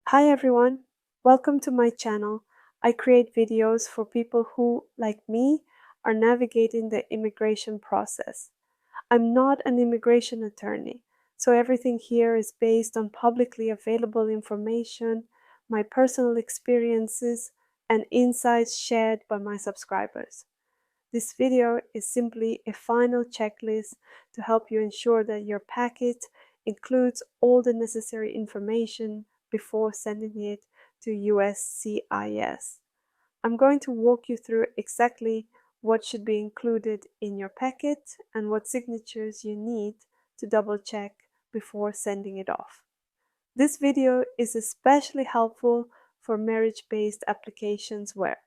Hi everyone, welcome to my channel. I create videos for people who, like me, are navigating the immigration process. I'm not an immigration attorney, so everything here is based on publicly available information, my personal experiences, and insights shared by my subscribers. This video is simply a final checklist to help you ensure that your packet includes all the necessary information before sending it to USCIS. I'm going to walk you through exactly what should be included in your packet and what signatures you need to double check before sending it off. This video is especially helpful for marriage-based applications where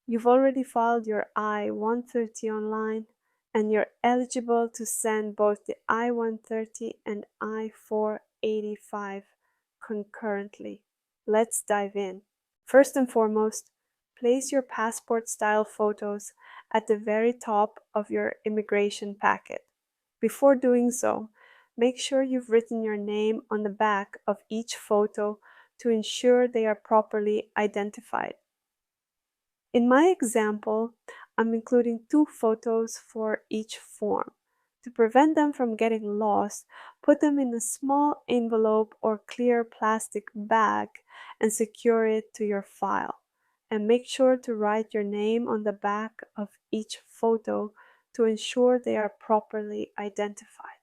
you've already filed your I-130 online and you're eligible to send both the I-130 and I-485 concurrently. Let's dive in. First and foremost, place your passport-style photos at the very top of your immigration packet. Before doing so, make sure you've written your name on the back of each photo to ensure they are properly identified. In my example, I'm including 2 photos for each form. To prevent them from getting lost, put them in a small envelope or clear plastic bag and secure it to your file. And make sure to write your name on the back of each photo to ensure they are properly identified.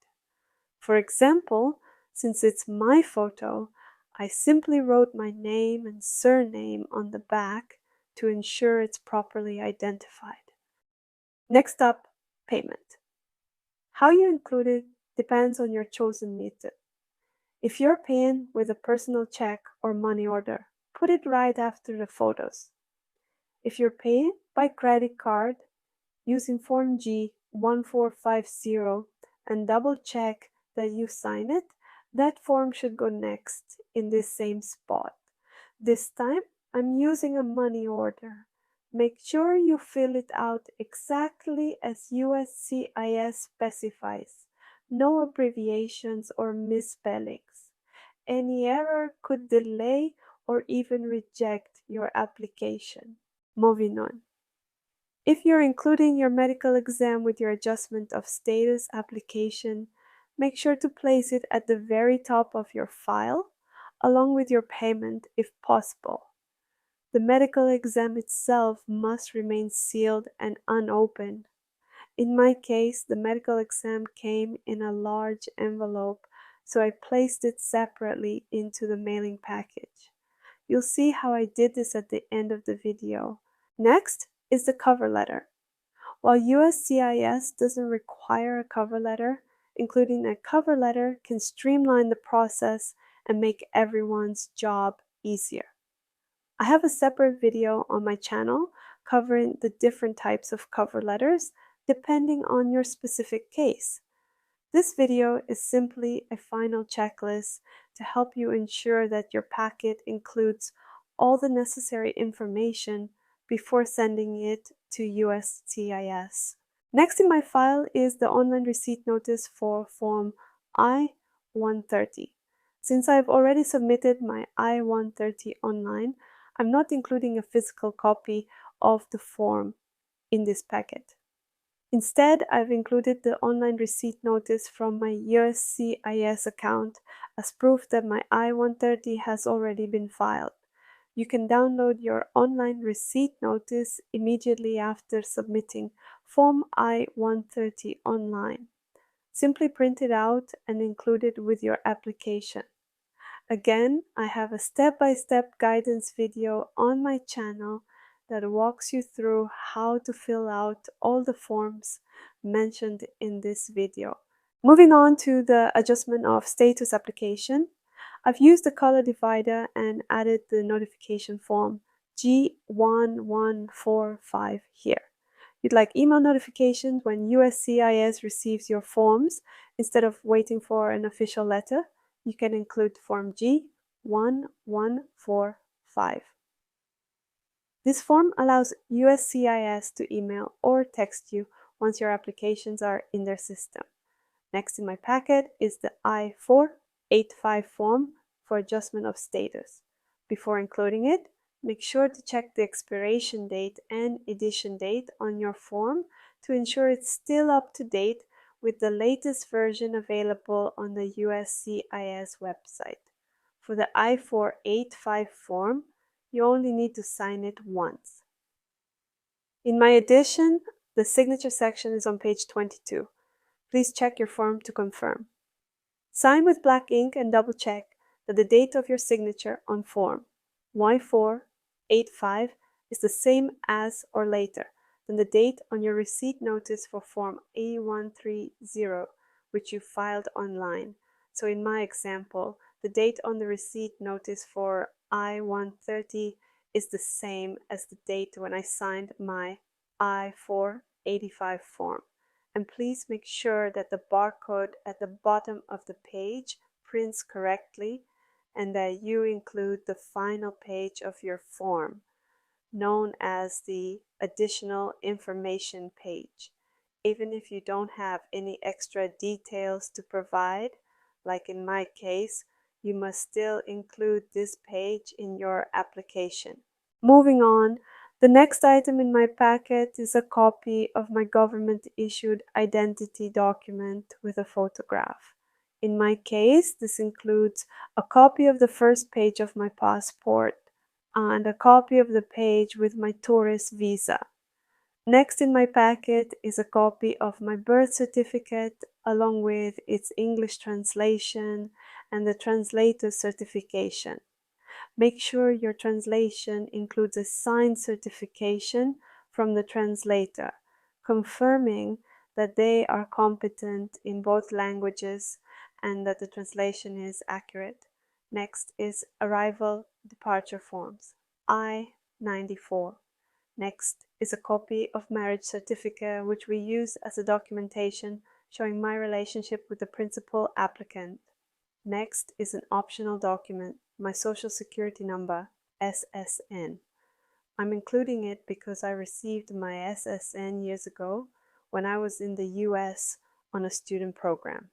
For example, since it's my photo, I simply wrote my name and surname on the back to ensure it's properly identified. Next up, payment. How you include it depends on your chosen method. If you're paying with a personal check or money order, put it right after the photos. If you're paying by credit card, using Form G 1450 and double check that you sign it, that form should go next in this same spot. This time, I'm using a money order. Make sure you fill it out exactly as USCIS specifies. No abbreviations or misspellings. Any error could delay or even reject your application. Moving on. If you're including your medical exam with your adjustment of status application, make sure to place it at the very top of your file, along with your payment if possible. The medical exam itself must remain sealed and unopened. In my case, the medical exam came in a large envelope, so I placed it separately into the mailing package. You'll see how I did this at the end of the video. Next is the cover letter. While USCIS doesn't require a cover letter, including a cover letter can streamline the process and make everyone's job easier. I have a separate video on my channel covering the different types of cover letters depending on your specific case. This video is simply a final checklist to help you ensure that your packet includes all the necessary information before sending it to USCIS. Next in my file is the online receipt notice for Form I-130. Since I've already submitted my I-130 online, I'm not including a physical copy of the form in this packet. Instead, I've included the online receipt notice from my USCIS account as proof that my I-130 has already been filed. You can download your online receipt notice immediately after submitting Form I-130 online. Simply print it out and include it with your application. Again, I have a step-by-step guidance video on my channel that walks you through how to fill out all the forms mentioned in this video. Moving on to the adjustment of status application, I've used the color divider and added the notification form G1145 here. You'd like email notifications when USCIS receives your forms instead of waiting for an official letter. You can include Form G1145. This form allows USCIS to email or text you once your applications are in their system. Next in my packet is the I-485 form for adjustment of status. Before including it, make sure to check the expiration date and edition date on your form to ensure it's still up to date with the latest version available on the USCIS website. For the I-485 form, you only need to sign it once. In my edition, the signature section is on page 22. Please check your form to confirm. Sign with black ink and double check that the date of your signature on form I-485 is the same as or later than the date on your receipt notice for form I-130, which you filed online. So in my example, the date on the receipt notice for I-130 is the same as the date when I signed my I-485 form. And please make sure that the barcode at the bottom of the page prints correctly and that you include the final page of your form, known as the additional information page. Even if you don't have any extra details to provide, like in my case, you must still include this page in your application. Moving on, the next item in my packet is a copy of my government-issued identity document with a photograph. In my case, this includes a copy of the first page of my passport and a copy of the page with my tourist visa. Next in my packet is a copy of my birth certificate along with its English translation and the translator certification. Make sure your translation includes a signed certification from the translator, confirming that they are competent in both languages and that the translation is accurate. Next is arrival departure forms, I-94. Next is a copy of marriage certificate, which we use as a documentation showing my relationship with the principal applicant. Next is an optional document, my Social Security number, SSN. I'm including it because I received my SSN years ago when I was in the US on a student program.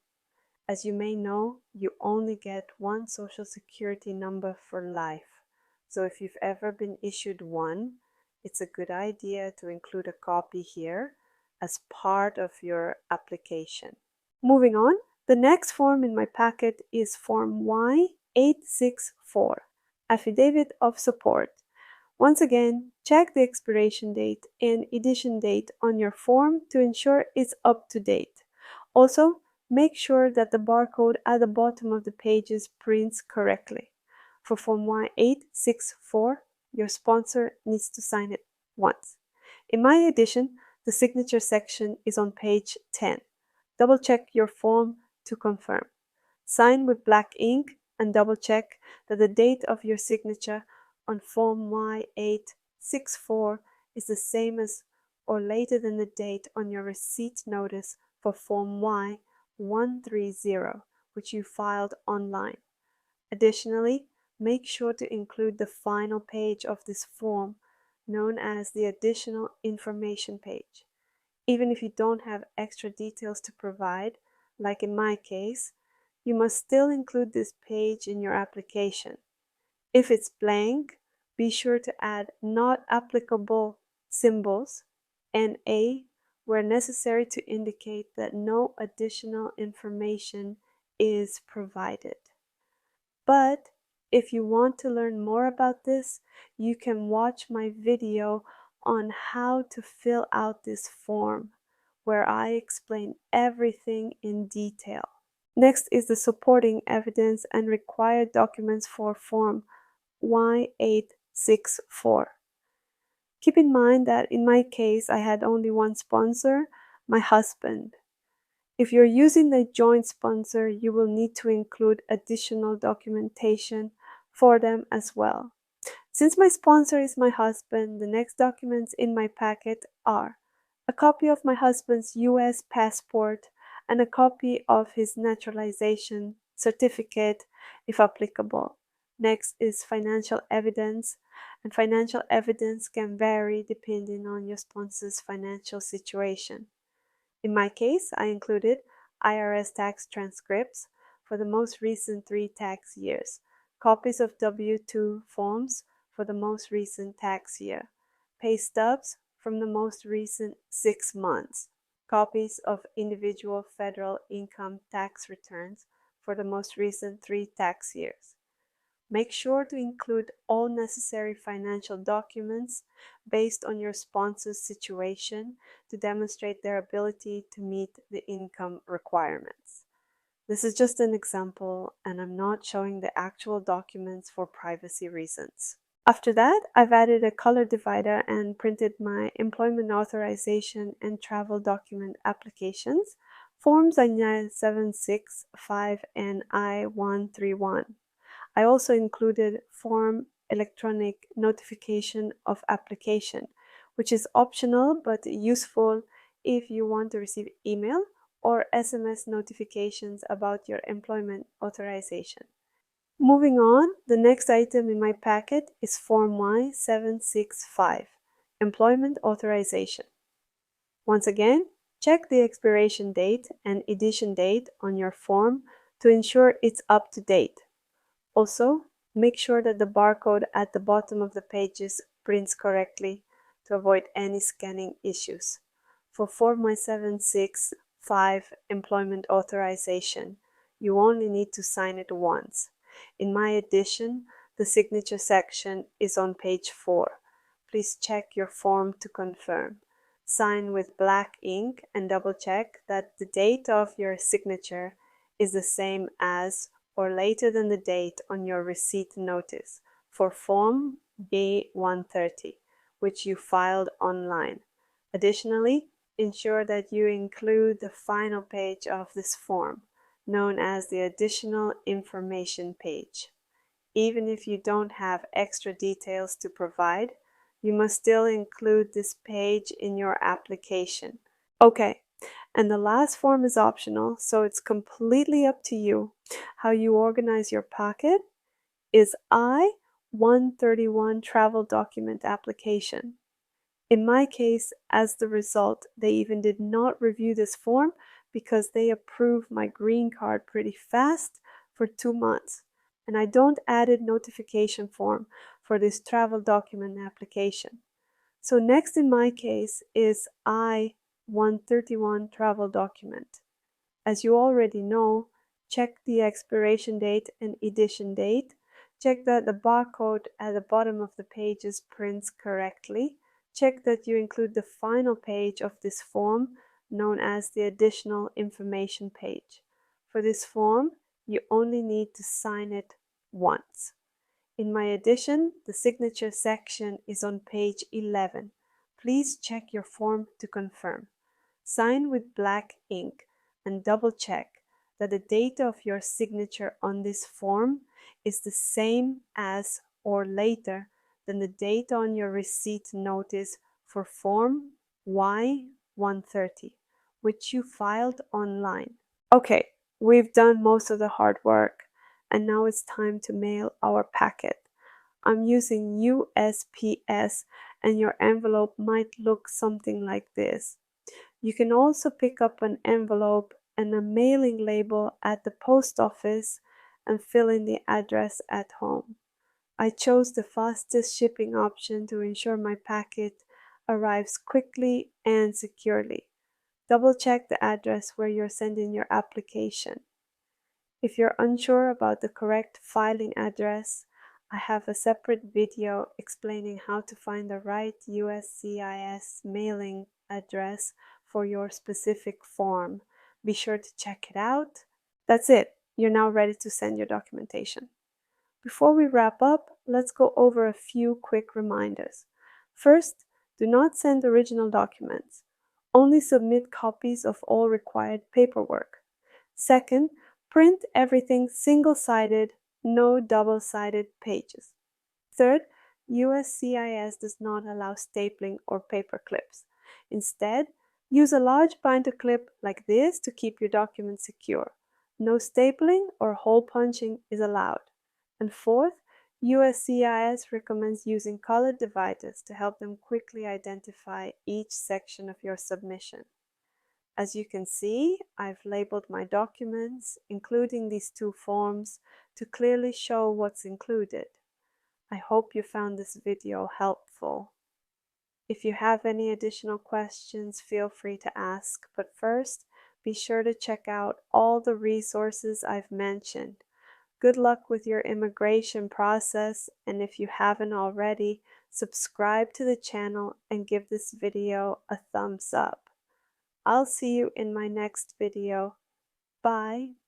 As you may know, you only get one Social Security number for life. So if you've ever been issued one, it's a good idea to include a copy here as part of your application. Moving on, the next form in my packet is Form Y-864, Affidavit of Support. Once again, check the expiration date and edition date on your form to ensure it's up to date. Also, make sure that the barcode at the bottom of the pages prints correctly. For Form Y-864, your sponsor needs to sign it once. In my edition, the signature section is on page 10. Double check your form to confirm. Sign with black ink and double check that the date of your signature on Form Y-864 is the same as or later than the date on your receipt notice for Form Y-130, which you filed online. Additionally, make sure to include the final page of this form, known as the additional information page. Even if you don't have extra details to provide, like in my case, you must still include this page in your application. If it's blank, be sure to add not applicable symbols, NA, where necessary to indicate that no additional information is provided. But if you want to learn more about this, you can watch my video on how to fill out this form, where I explain everything in detail. Next is the supporting evidence and required documents for Form Y-864. Keep in mind that in my case, I had only one sponsor, my husband. If you're using the joint sponsor, you will need to include additional documentation for them as well. Since my sponsor is my husband, the next documents in my packet are a copy of my husband's US passport and a copy of his naturalization certificate, if applicable. Next is financial evidence, and financial evidence can vary depending on your sponsor's financial situation. In my case, I included IRS tax transcripts for the most recent 3 tax years, copies of W-2 forms for the most recent tax year, pay stubs from the most recent 6 months, copies of individual federal income tax returns for the most recent 3 tax years. Make sure to include all necessary financial documents based on your sponsor's situation to demonstrate their ability to meet the income requirements. This is just an example, and I'm not showing the actual documents for privacy reasons. After that, I've added a color divider and printed my employment authorization and travel document applications, Forms I-765 and I-131. I also included Form Electronic Notification of Application, which is optional but useful if you want to receive email or SMS notifications about your employment authorization. Moving on, the next item in my packet is Form Y-765, Employment Authorization. Once again, check the expiration date and edition date on your form to ensure it's up to date. Also, make sure that the barcode at the bottom of the pages prints correctly to avoid any scanning issues. For Form Y-765 Employment Authorization, you only need to sign it once. In my edition, the signature section is on page 4. Please check your form to confirm. Sign with black ink and double check that the date of your signature is the same as or later than the date on your receipt notice for Form I-130, which you filed online. Additionally, ensure that you include the final page of this form, known as the Additional Information page. Even if you don't have extra details to provide, you must still include this page in your application. Okay, and the last form is optional, so it's completely up to you. How you organize your packet is I-131 travel document application. In my case, as the result, they even did not review this form because they approved my green card pretty fast for 2 months. And I don't added notification form for this travel document application. So next in my case is I-131 travel document. As you already know, check the expiration date and edition date. Check that the barcode at the bottom of the pages prints correctly. Check that you include the final page of this form, known as the Additional Information page. For this form, you only need to sign it once. In my edition, the signature section is on page 11. Please check your form to confirm. Sign with black ink and double check that the date of your signature on this form is the same as or later than the date on your receipt notice for Form Y-130, which you filed online. Okay, we've done most of the hard work, and now it's time to mail our packet. I'm using USPS, and your envelope might look something like this. You can also pick up an envelope and a mailing label at the post office and fill in the address at home. I chose the fastest shipping option to ensure my packet arrives quickly and securely. Double check the address where you're sending your application. If you're unsure about the correct filing address, I have a separate video explaining how to find the right USCIS mailing address for your specific form. Be sure to check it out. That's it. You're now ready to send your documentation. Before we wrap up, let's go over a few quick reminders. First, do not send original documents. Only submit copies of all required paperwork. Second, print everything single-sided, no double-sided pages. Third, USCIS does not allow stapling or paper clips. Instead, use a large binder clip like this to keep your document secure. No stapling or hole punching is allowed. And fourth, USCIS recommends using colored dividers to help them quickly identify each section of your submission. As you can see, I've labeled my documents, including these 2 forms, to clearly show what's included. I hope you found this video helpful. If you have any additional questions, feel free to ask, but first, be sure to check out all the resources I've mentioned. Good luck with your immigration process, and if you haven't already, subscribe to the channel and give this video a thumbs up. I'll see you in my next video. Bye.